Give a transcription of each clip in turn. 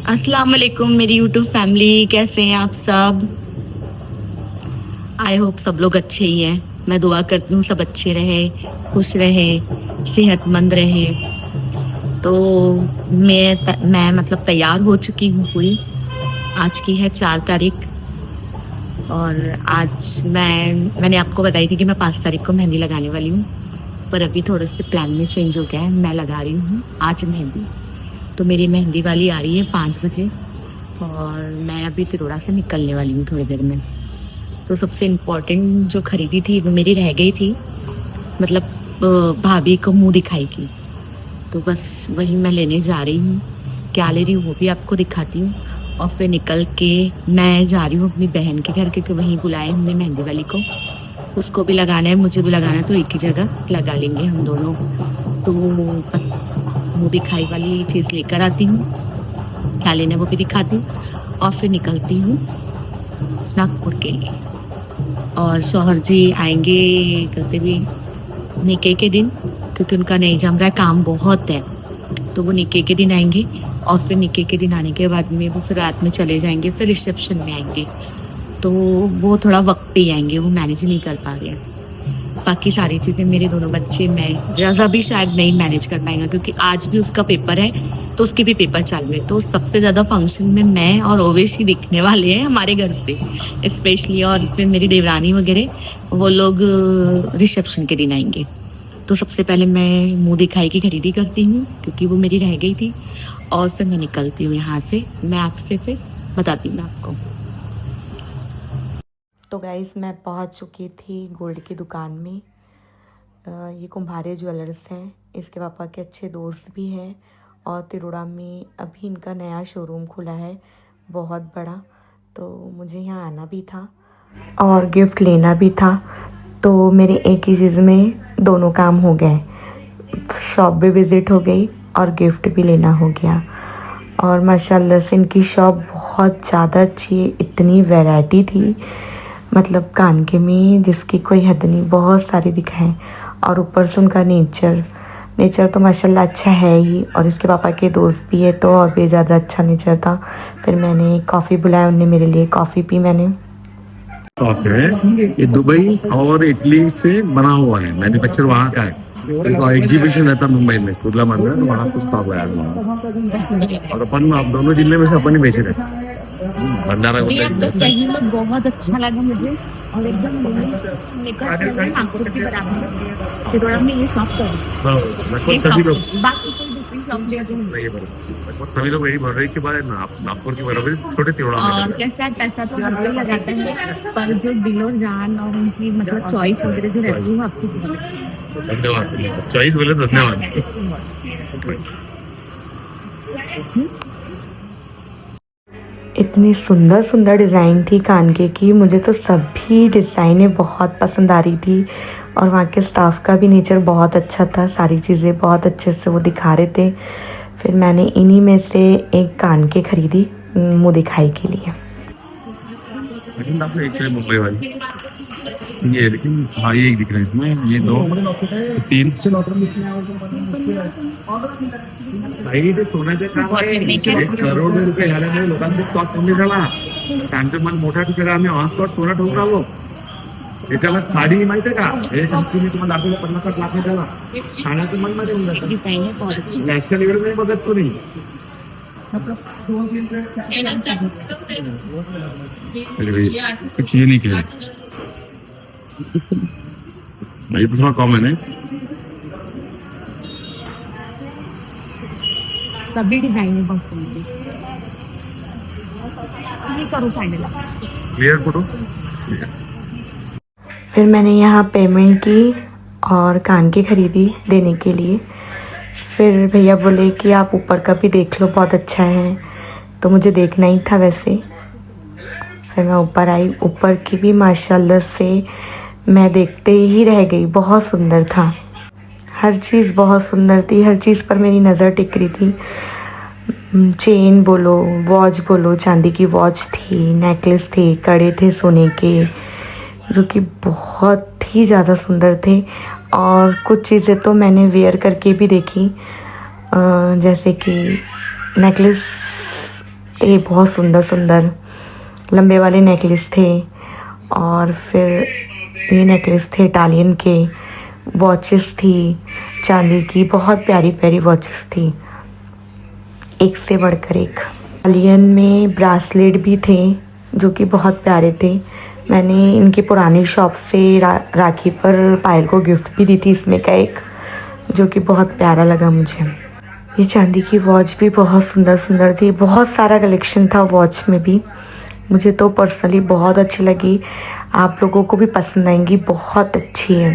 अस्सलाम वालेकुम मेरी यूट्यूब फैमिली, कैसे हैं आप सब। आई होप सब लोग अच्छे ही हैं। मैं दुआ करती हूँ सब अच्छे रहे, खुश रहे, सेहतमंद रहे। तो मैं मतलब तैयार हो चुकी हूँ पूरी। आज की है 4 तारीख और आज मैंने आपको बताई थी कि मैं 5 तारीख को मेहंदी लगाने वाली हूँ, पर अभी थोड़े से प्लान में चेंज हो गया है। मैं लगा रही हूँ आज मेहंदी। तो मेरी मेहंदी वाली आ रही है 5 बजे और मैं अभी तिरोड़ा से निकलने वाली हूँ थोड़ी देर में। तो सबसे इम्पोर्टेंट जो खरीदी थी वो मेरी रह गई थी, मतलब भाभी को मुंह दिखाई की। तो बस वही मैं लेने जा रही हूँ। क्या ले रही हूँ वो भी आपको दिखाती हूँ। और फिर निकल के मैं जा रही हूँ अपनी बहन के घर, क्योंकि वहीं बुलाए हमने मेहंदी वाली को। उसको भी लगाना है, मुझे भी लगाना है, तो एक ही जगह लगा लेंगे हम दोनों। तो बस मुंह दिखाई वाली चीज़ लेकर आती हूँ, क्या लेना वो भी दिखाती हूँ और फिर निकलती हूँ नागपुर के लिए। और शौहर जी आएंगे कहते भी निके के दिन, क्योंकि उनका नहीं जम रहा है, काम बहुत है। तो वो निके के दिन आएंगे और फिर निके के दिन आने के बाद में वो फिर रात में चले जाएंगे, फिर रिसेप्शन में आएंगे। तो वो थोड़ा वक्त पे ही आएंगे, वो मैनेज नहीं कर पा रहे हैं। बाकी सारी चीज़ें मेरे दोनों बच्चे, मैं रज़ा भी शायद नहीं मैनेज कर पाएंगा, क्योंकि आज भी उसका पेपर है, तो उसके भी पेपर चालू है। तो सबसे ज़्यादा फंक्शन में मैं और ओवेश ही दिखने वाले हैं हमारे घर से स्पेशली। और फिर मेरी देवरानी वगैरह वो लोग रिसेप्शन के दिन आएंगे। तो सबसे पहले मैं मुंह दिखाई की खरीदी करती हूँ, क्योंकि वो मेरी रह गई थी। और फिर मैं निकलती हूँ यहाँ से। मैं आपसे फिर बताती हूँ मैं आपको। तो गाइस मैं पहुँच चुकी थी गोल्ड की दुकान में। ये कुम्हारे ज्वेलर्स हैं, इसके पापा के अच्छे दोस्त भी हैं। और तिरोड़ा में अभी इनका नया शोरूम खुला है, बहुत बड़ा। तो मुझे यहाँ आना भी था और गिफ्ट लेना भी था। तो मेरे एक ही चीज़ में दोनों काम हो गए, शॉप भी विज़िट हो गई और गिफ्ट भी लेना हो गया। और माशाल्लाह से इनकी शॉप बहुत ज़्यादा अच्छी है, इतनी वैरायटी थी मतलब कान के में जिसकी कोई हद नहीं, बहुत सारी दिखाएं। और ऊपर से उनका नेचर तो माशाल्लाह अच्छा है ही, और इसके पापा के दोस्त भी है तो और भी ज़्यादा अच्छा नेचर था। फिर मैंने कॉफ़ी बुलाया, उनने मेरे लिए कॉफ़ी पी मैंने। ये दुबई और इटली से बना हुआ है, मैन्युफैक्चर वहाँ का है। एग्जीबिशन रहता मुंबई में कुर्ला मंदिर, तो वहाँ से स्टॉक आया और अपन आप दोनों जिले में से अपन ही बेचे रहे भंडारा। बहुत अच्छा लगा मुझे और एकदम नागपुर की बराबर तिरोड़ा में ये शॉप लगभग सभी लोग बाकी कोई दूसरी शॉप लगभग सभी लोग यही बोल रहे हैं कि भाई नागपुर की बराबर छोटे तिरोड़ा में। और कैसा पैसा तो हर कोई लगाता है, पर जो दिल और जान और उनकी मतलब चॉइस वगैरह जो रहती है वो आपकी बहुत अच्छी है। धन्यवाद, चॉइस बोले धन्यवाद। इतनी सुंदर सुंदर डिज़ाइन थी कानके की, मुझे तो सभी डिज़ाइनें बहुत पसंद आ रही थी। और वहाँ के स्टाफ का भी नेचर बहुत अच्छा था, सारी चीज़ें बहुत अच्छे से वो दिखा रहे थे। फिर मैंने इन्हीं में से एक कानके खरीदी मुँह दिखाई के लिए। मुंबई वाली ये, लेकिन हाँ ये एक दिख रहा है इसमें, ये 2 3 भाई सोन्याचे काम आहे, 1 करोड रुपये झाल्यामुळे लोकांचे स्टॉक कमी झाला. त्यांचं मन मोठा दिसायला आम्ही ऑन स्पॉट सोनं ठेवून राहिलो. त्याच्याला साडी माहिती आहे का, हे कंपनी तुम्हाला दाखवलं 50-60 लाख त्याला खाण्याचं मन मध्ये होऊन जातं. नॅशनल इव्हेंट नाही बघत तुम्ही. कुछ ये नहीं किया भाई, तो थोड़ा कॉमन है। सभी डिजाइन बहुत सुंदर करो फाइनल क्लियर फोटो। फिर मैंने यहाँ पेमेंट की और कान की खरीदी देने के लिए। फिर भैया बोले कि आप ऊपर का भी देख लो, बहुत अच्छा है। तो मुझे देखना ही था वैसे। फिर मैं ऊपर आई, ऊपर की भी माशाल्लाह से मैं देखते ही रह गई, बहुत सुंदर था। हर चीज़ बहुत सुंदर थी, हर चीज़ पर मेरी नज़र टिक रही थी। चेन बोलो, वॉच बोलो, चांदी की वॉच थी, नेकलेस थे, कड़े थे सोने के, जो कि बहुत ही ज़्यादा सुंदर थे। और कुछ चीज़ें तो मैंने वेयर करके भी देखी, जैसे कि नेकलेस थे बहुत सुंदर सुंदर, लंबे वाले नेकलेस थे, और फिर ये नेकलेस थे इटालियन के, वॉचेस थी चांदी की, बहुत प्यारी प्यारी वॉचेस थी, एक से बढ़कर एक। इटालियन में ब्रासलेट भी थे जो कि बहुत प्यारे थे। मैंने इनकी पुरानी शॉप से राखी पर पायल को गिफ्ट भी दी थी इसमें का एक, जो कि बहुत प्यारा लगा मुझे। ये चांदी की वॉच भी बहुत सुंदर सुंदर थी, बहुत सारा कलेक्शन था वॉच में भी। मुझे तो पर्सनली बहुत अच्छी लगी, आप लोगों को भी पसंद आएंगी, बहुत अच्छी है।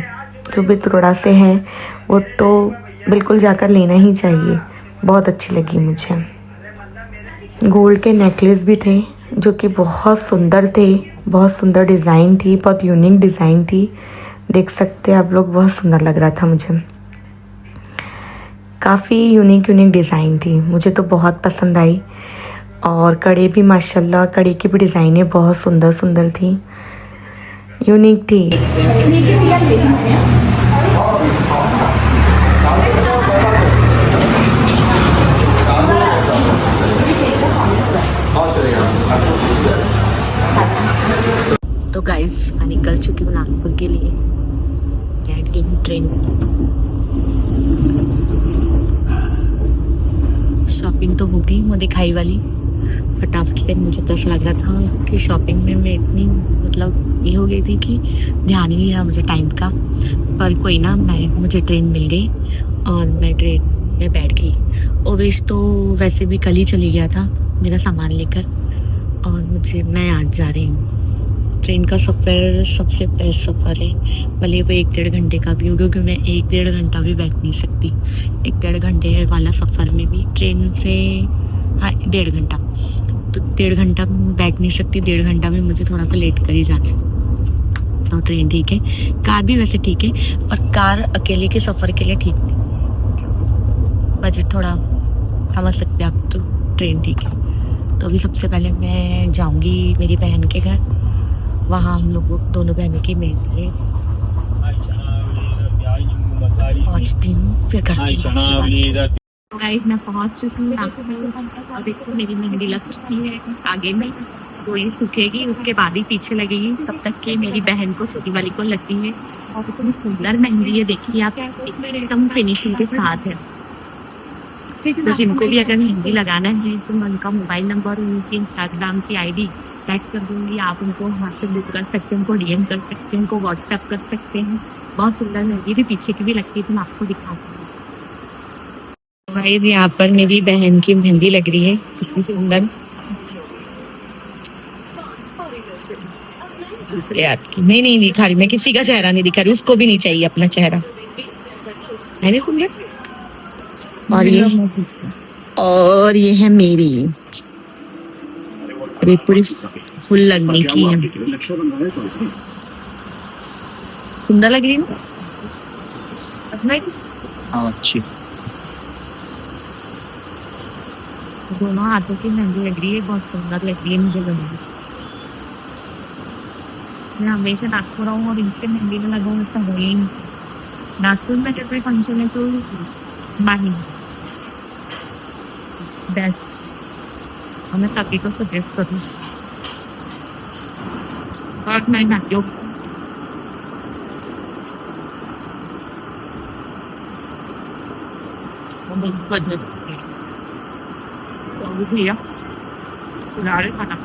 जो भी तुरड़ा से है वो तो बिल्कुल जाकर लेना ही चाहिए, बहुत अच्छी लगी मुझे। गोल्ड के नेकलेस भी थे जो कि बहुत सुंदर थे, बहुत सुंदर डिज़ाइन थी, बहुत यूनिक डिज़ाइन थी, देख सकते हैं आप लोग, बहुत सुंदर लग रहा था मुझे। काफ़ी यूनिक डिज़ाइन थी, मुझे तो बहुत पसंद आई। और कड़े भी माशाल्लाह, कड़े की भी डिज़ाइनें बहुत सुंदर सुंदर थी, यूनिक थी। तो गाइस मैं निकल चुकी हूँ नागपुर के लिए, बैठ गई हूँ ट्रेन। शॉपिंग तो हो गई वो दिखाई वाली फटाफट से। मुझे तो ऐसा लग रहा था कि शॉपिंग में मैं इतनी मतलब ये हो गई थी कि ध्यान ही नहीं रहा मुझे टाइम का। पर कोई ना, मुझे ट्रेन मिल गई और मैं ट्रेन में बैठ गई। ओवेश तो वैसे भी कल ही चली गया था मेरा सामान लेकर, और मैं आज जा रही हूँ। ट्रेन का सफ़र सबसे बेस्ट सफ़र है, भले वो 1-1.5 घंटे का भी हो, क्योंकि मैं 1-1.5 घंटा भी बैठ नहीं सकती। 1-1.5 घंटे वाला सफ़र में भी ट्रेन से 1.5 घंटा, तो 1.5 घंटा में बैठ नहीं सकती। 1.5 घंटा में मुझे थोड़ा सा लेट कर ही जाना है। तो ट्रेन ठीक है, कार भी वैसे ठीक है, पर कार अकेले के सफ़र के लिए ठीक नहीं, बजट थोड़ा समझ सकते आप, तो ट्रेन ठीक है। तो अभी सबसे पहले मैं जाऊँगी मेरी बहन के घर, वहाँ हम लोग दोनों बहनों की मेहंदी है, पहुँचती हूँ फिर करती हूँ। गाइस मैं पहुँच चुकी हूँ और देखो मेरी मेहंदी लग चुकी है आगे में, तो ये सूखेगी उसके बाद ही पीछे लगेगी, तब तक कि मेरी बहन को, छोटी वाली को लगती है। और इतनी सुंदर मेहंदी है, देखिए आप, एकदम फिनिशिंग के साथ है। तो जिनको भी अगर मेहंदी लगाना है तो मैं उनका मोबाइल नंबर, उनकी इंस्टाग्राम की ID टैग कर दूँगी, आप उनको वहाँ से बुक कर सकते हैं, उनको DM कर सकते हैं, उनको व्हाट्सएप कर सकते हैं। बहुत सुंदर मेहंदी थी, पीछे की भी लगती थी, मैं आपको दिखाती हूँ। भाई यहाँ पर मेरी बहन की मेहंदी लग रही है, कितनी सुंदर, दूसरे हाथ की। नहीं दिखा रही मैं, किसी का चेहरा नहीं दिखा रही, उसको भी नहीं चाहिए अपना चेहरा, है नहीं सुंदर। और ये है मेरी, अभी पूरी फुल लगने की है, सुंदर लग रही है ना अच्छी। दोनों हाथों की मेहंदी लग रही है, बहुत सुंदर लग रही है मुझे मेहंदी। मैं हमेशा नागपुर आऊँ और इनसे मेहंदी में लगाऊँ, ऐसा हो ही नहीं। नागपुर में जब कोई फंक्शन है तो माही बेस्ट, और मैं सभी को सजेस्ट करूँ। और मैं नाती हूँ, भैया खिला रहे खाना।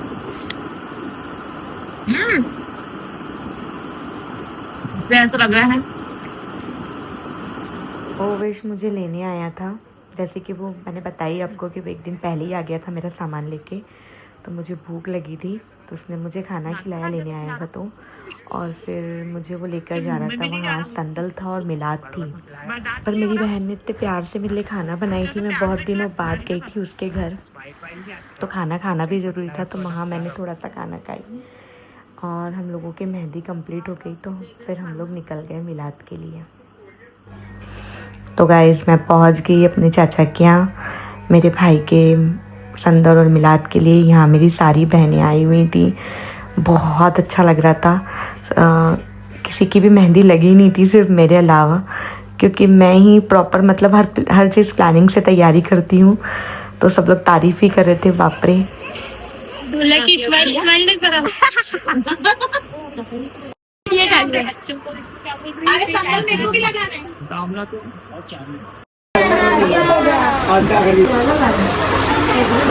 ऐसा लग रहा है ओवेश मुझे लेने आया था, जैसे कि वो मैंने बताई आपको कि वो एक दिन पहले ही आ गया था मेरा सामान लेके। तो मुझे भूख लगी थी तो उसने मुझे खाना खिलाया, लेने आया था तो, और फिर मुझे वो लेकर जा रहा था। वहाँ तंदल था और मिलाद थी, पर मेरी बहन ने इतने प्यार से मेरे लिए खाना बनाई थी। मैं बहुत दिनों बाद गई थी उसके घर, तो खाना भी ज़रूरी था, तो वहाँ मैंने थोड़ा सा खाना खाई और हम लोगों की मेहंदी कंप्लीट हो गई। तो फिर हम लोग निकल गए मिलाद के लिए। तो गाइस मैं पहुंच गई अपने चाचा के यहाँ, मेरे भाई के संदर और मिलाद के लिए। यहाँ मेरी सारी बहनें आई हुई थी, बहुत अच्छा लग रहा था। किसी की भी मेहंदी लगी नहीं थी सिर्फ मेरे अलावा, क्योंकि मैं ही प्रॉपर मतलब हर चीज़ प्लानिंग से तैयारी करती हूँ, तो तो सब लोग तारीफ ही कर रहे थे, बाप रे। दूल्हा की स्माइल नहीं करा। ये खा ले। अरे संदल मेरे को भी लगाना है। दामला तो और चावल। और क्या करिए?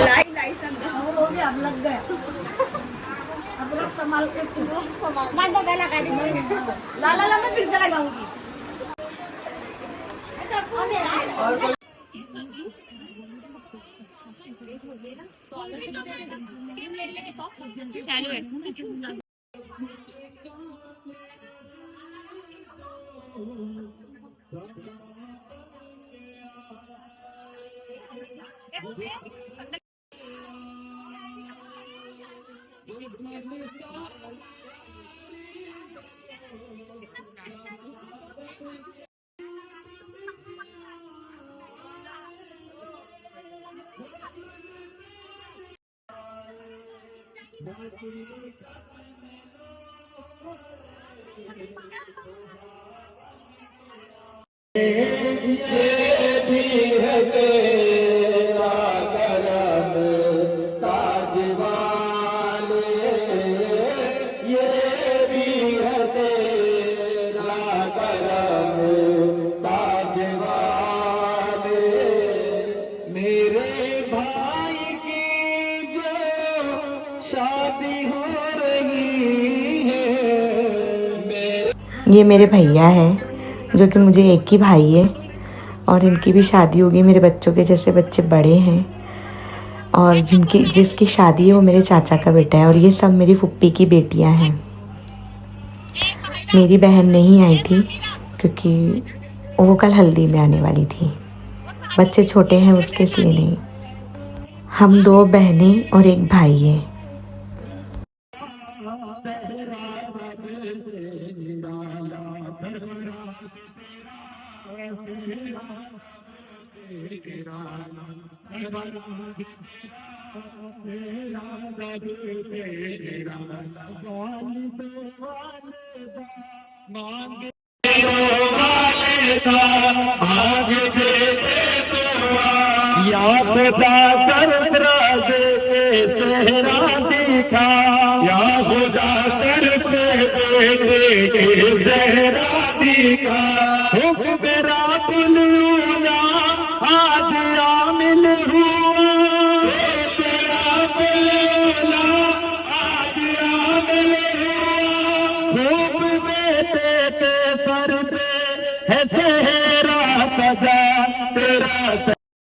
लाई संदल हो गया, अब लग गया। अब लोग संभाल के संभाल। मैं तो पहले लगा दी। ला मैं फिर से लगाऊंगी। ये मेरे भैया हैं जो कि मुझे एक ही भाई है और इनकी भी शादी होगी। मेरे बच्चों के जैसे बच्चे बड़े हैं और जिसकी शादी है वो मेरे चाचा का बेटा है। और ये सब मेरी फुप्पी की बेटियां हैं। मेरी बहन नहीं आई थी क्योंकि वो कल हल्दी में आने वाली थी। बच्चे छोटे हैं उसके इसलिए नहीं। हम 2 बहनें और एक भाई है। या खुदा सरफराज के सेहरा दिखा, या खुदा सर पे बेटे के सेहरा दिखा। हुक्म मेरा बुलूना आज आमिल हुआ, तेरा बुलूना आज आमिल हुआ। हुक्म बेटे के सर पे है सेहरा सजा, तेरा